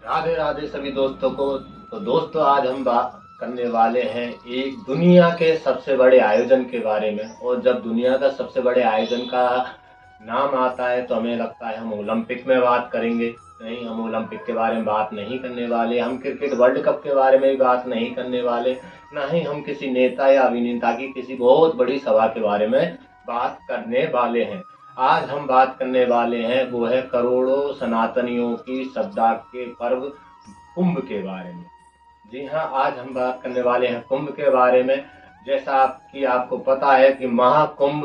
राधे राधे सभी दोस्तों को। तो दोस्तों, आज हम बात करने वाले हैं एक दुनिया के सबसे बड़े आयोजन के बारे में। और जब दुनिया का सबसे बड़े आयोजन का नाम आता है तो हमें लगता है हम ओलंपिक में बात करेंगे। नहीं, हम ओलंपिक के बारे में बात नहीं करने वाले, हम क्रिकेट वर्ल्ड कप के बारे में भी बात नहीं करने वाले, ना ही हम किसी नेता या अभिनेता की किसी बहुत बड़ी सभा के बारे में बात करने वाले हैं। आज हम बात करने वाले हैं वो है करोड़ों सनातनियों की श्रद्धा के पर्व कुंभ के बारे में। जी हाँ, आज हम बात करने वाले हैं कुंभ के बारे में। जैसा कि आपको पता है कि महाकुंभ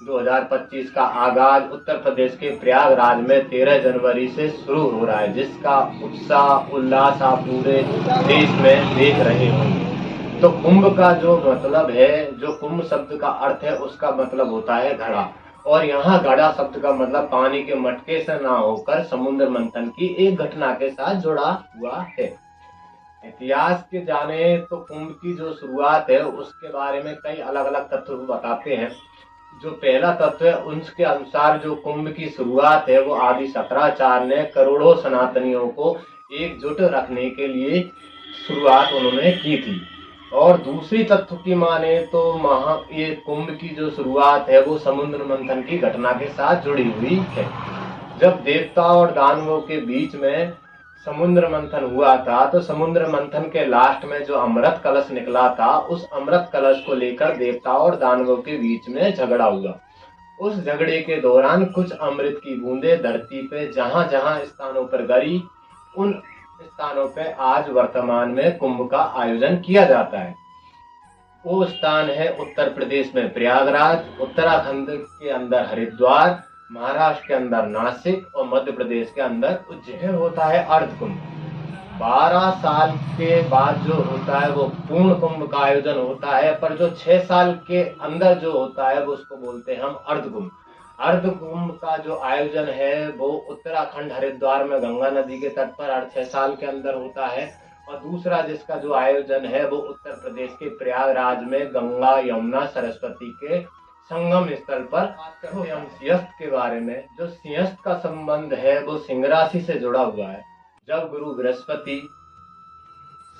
2025 का आगाज उत्तर प्रदेश के प्रयागराज में 13 जनवरी से शुरू हो रहा है, जिसका उत्साह उल्लास आप पूरे देश में देख रहे होंगे। तो कुंभ का जो मतलब है, जो कुंभ शब्द का अर्थ है, उसका मतलब होता है घड़ा। और यहाँ घड़ा शब्द का मतलब पानी के मटके से ना होकर समुद्र मंथन की एक घटना के साथ जुड़ा हुआ है। इतिहास के जाने तो कुंभ की जो शुरुआत है उसके बारे में कई अलग अलग तथ्य बताते हैं। जो पहला तत्व है उसके अनुसार जो कुंभ की शुरुआत है वो आदि शंकराचार्य ने करोड़ों सनातनियों को एकजुट रखने के लिए शुरुआत उन्होंने की थी। और दूसरी तथ्य की माने तो ये कुंभ की जो शुरुआत है वो समुद्र मंथन की घटना के साथ जुड़ी हुई है। जब देवता और दानवों के बीच में समुद्र मंथन हुआ था तो समुद्र मंथन के लास्ट में जो अमृत कलश निकला था, उस अमृत कलश को लेकर देवता और दानवों के बीच में झगड़ा हुआ। उस झगड़े के दौरान कुछ अमृत की बूंदें धरती पे जहां जहां स्थानों पर गिरी, उन स्थानों पे आज वर्तमान में कुंभ का आयोजन किया जाता है। वो स्थान है उत्तर प्रदेश में प्रयागराज, उत्तराखंड के अंदर हरिद्वार, महाराष्ट्र के अंदर नासिक और मध्य प्रदेश के अंदर उज्जैन। होता है अर्ध कुंभ। 12 साल के बाद जो होता है वो पूर्ण कुंभ का आयोजन होता है, पर जो 6 साल के अंदर जो होता है वो उसको बोलते हैं हम अर्ध कुंभ। अर्ध कुंभ का जो आयोजन है वो उत्तराखंड हरिद्वार में गंगा नदी के तट पर 6 साल के अंदर होता है। और दूसरा जिसका जो आयोजन है वो उत्तर प्रदेश के प्रयागराज में गंगा यमुना सरस्वती के संगम स्थल पर। बात करते हैं हम सिंहस्थ के बारे में। जो सिंहस्थ का संबंध है वो सिंह राशि से जुड़ा हुआ है। जब गुरु बृहस्पति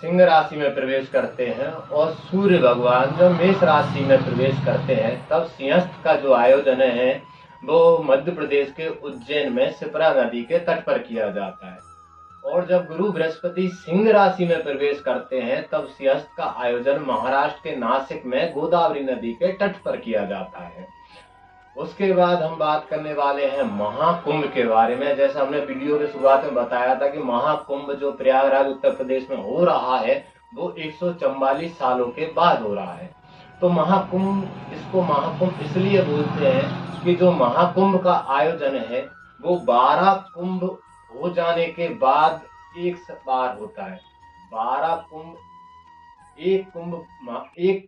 सिंह राशि में प्रवेश करते हैं और सूर्य भगवान जब मेष राशि में प्रवेश करते हैं, तब सिंहस्थ का जो आयोजन है वो मध्य प्रदेश के उज्जैन में शिप्रा नदी के तट पर किया जाता है। और जब गुरु बृहस्पति सिंह राशि में प्रवेश करते हैं तब सिंहस्थ का आयोजन महाराष्ट्र के नासिक में गोदावरी नदी के तट पर किया जाता है। उसके बाद हम बात करने वाले हैं महाकुंभ के बारे में। जैसा हमने वीडियो की शुरुआत में बताया था कि महाकुंभ जो प्रयागराज उत्तर प्रदेश में हो रहा है वो 144 सालों के बाद हो रहा है। तो महाकुंभ, इसको महाकुंभ इसलिए बोलते हैं कि जो महाकुंभ का आयोजन है वो 12 कुंभ हो जाने के बाद एक बार होता है। 12 कुंभ, एक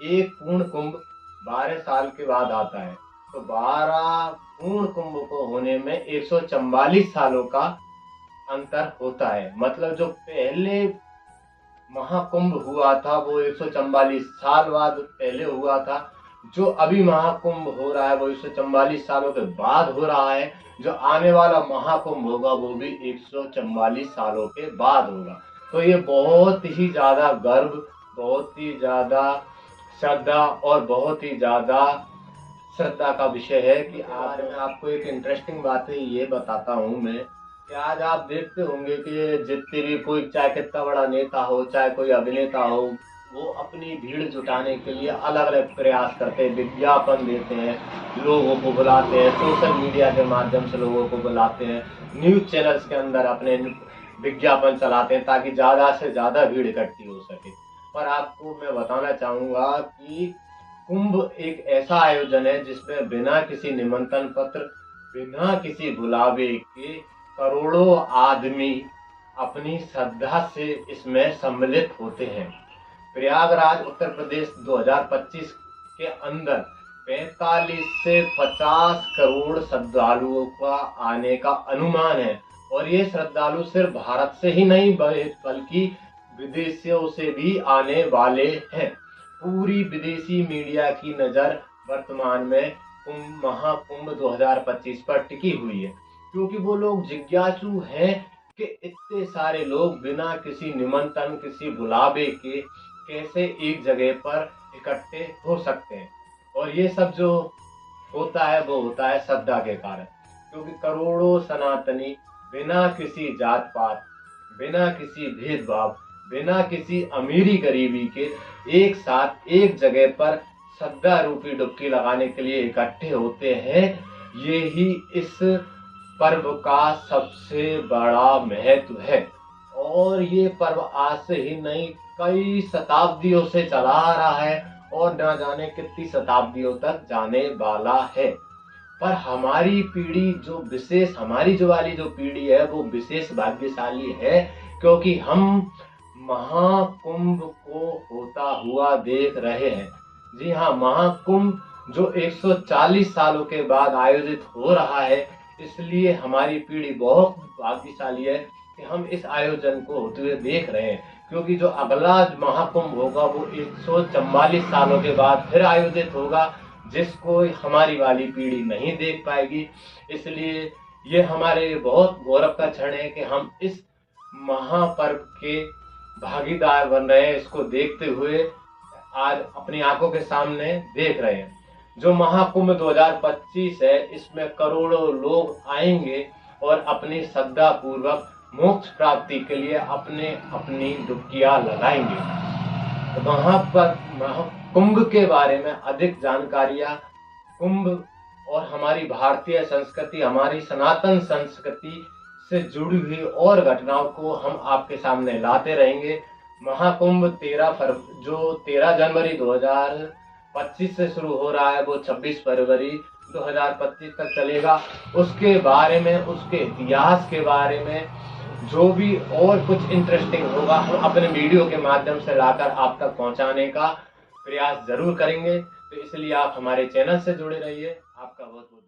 एक पूर्ण कुंभ 12 साल के बाद आता है। तो 12 पूर्ण कुंभ को होने में 144 सालों का अंतर होता है। मतलब जो पहले महाकुंभ हुआ था वो 144 साल बाद पहले हुआ था। जो अभी महाकुंभ हो रहा है वो 144 सालों के बाद हो रहा है। जो आने वाला महाकुंभ होगा वो भी 144 सालों के बाद होगा। तो ये बहुत ही ज्यादा गर्व, बहुत ही ज्यादा श्रद्धा और बहुत ही ज्यादा श्रद्धा का विषय है कि आज मैं आपको एक इंटरेस्टिंग बात है ये बताता हूँ मैं कि आज आप देखते होंगे कि जितने भी कोई, चाहे कितना बड़ा नेता हो, चाहे कोई अभिनेता हो, वो अपनी भीड़ जुटाने के लिए अलग अलग प्रयास करते हैं, विज्ञापन देते हैं, लोगों को बुलाते हैं, सोशल मीडिया के माध्यम से लोगों को बुलाते हैं, न्यूज चैनल्स के अंदर अपने विज्ञापन चलाते हैं ताकि ज्यादा से ज्यादा भीड़ इकट्ठी हो सके। पर आपको मैं बताना चाहूंगा कि कुंभ एक ऐसा आयोजन है जिसमें बिना किसी निमंत्रण पत्र, बिना किसी बुलावे के करोड़ों आदमी अपनी श्रद्धा से इसमें सम्मिलित होते हैं। प्रयागराज उत्तर प्रदेश 2025 के अंदर 45 से 50 करोड़ श्रद्धालुओं का आने का अनुमान है। और ये श्रद्धालु सिर्फ भारत से ही नहीं बल्कि विदेशों से भी आने वाले हैं। पूरी विदेशी मीडिया की नजर वर्तमान में महाकुंभ 2025 पर टिकी हुई है, क्योंकि वो लोग जिज्ञासु हैं कि इतने सारे लोग बिना किसी निमंत्रण, किसी बुलावे के कैसे एक जगह पर इकट्ठे हो सकते हैं। और ये सब जो होता है वो होता है श्रद्धा के कारण, क्योंकि करोड़ों सनातनी बिना किसी जात पात, बिना किसी भेदभाव, बिना किसी अमीरी गरीबी के एक साथ एक जगह पर श्रद्धा रूपी डुबकी लगाने के लिए इकट्ठे होते हैं। ये ही इस पर्व का सबसे बड़ा महत्व है। और ये पर्व आज से ही नहीं, कई शताब्दियों से चला आ रहा है और न जाने कितनी शताब्दियों तक जाने वाला है। पर हमारी पीढ़ी जो विशेष, हमारी जो वाली जो पीढ़ी है वो विशेष भाग्यशाली है, क्योंकि हम महाकुंभ को होता हुआ देख रहे हैं। जी हाँ, महाकुंभ जो 140 सालों के बाद आयोजित हो रहा है, इसलिए हमारी पीढ़ी बहुत भाग्यशाली है कि हम इस आयोजन को होते हुए देख रहे हैं। क्योंकि जो अगला महाकुंभ होगा वो 144 सालों के बाद फिर आयोजित होगा, जिसको हमारी वाली पीढ़ी नहीं देख पाएगी। इसलिए ये हमारे लिए बहुत गौरव का क्षण है कि हम इस महापर्व के भागीदार बन रहे हैं, इसको देखते हुए आज अपनी आंखों के सामने देख रहे हैं। जो महाकुंभ 2025 है, इसमें करोड़ों लोग आएंगे और अपनी श्रद्धा पूर्वक मोक्ष प्राप्ति के लिए अपनी डुबकियां लगाएंगे। तो महाकुंभ के बारे में अधिक जानकारियां, कुंभ और हमारी भारतीय संस्कृति, हमारी सनातन संस्कृति से जुड़ी हुई और घटनाओं को हम आपके सामने लाते रहेंगे। महाकुंभ 13 जनवरी 2025 से शुरू हो रहा है, वो 26 फरवरी 2025 तक चलेगा। उसके बारे में, उसके इतिहास के बारे में जो भी और कुछ इंटरेस्टिंग होगा, हम अपने वीडियो के माध्यम से लाकर आप तक पहुंचाने का प्रयास जरूर करेंगे। तो इसलिए आप हमारे चैनल से जुड़े रहिए। आपका बहुत बहुत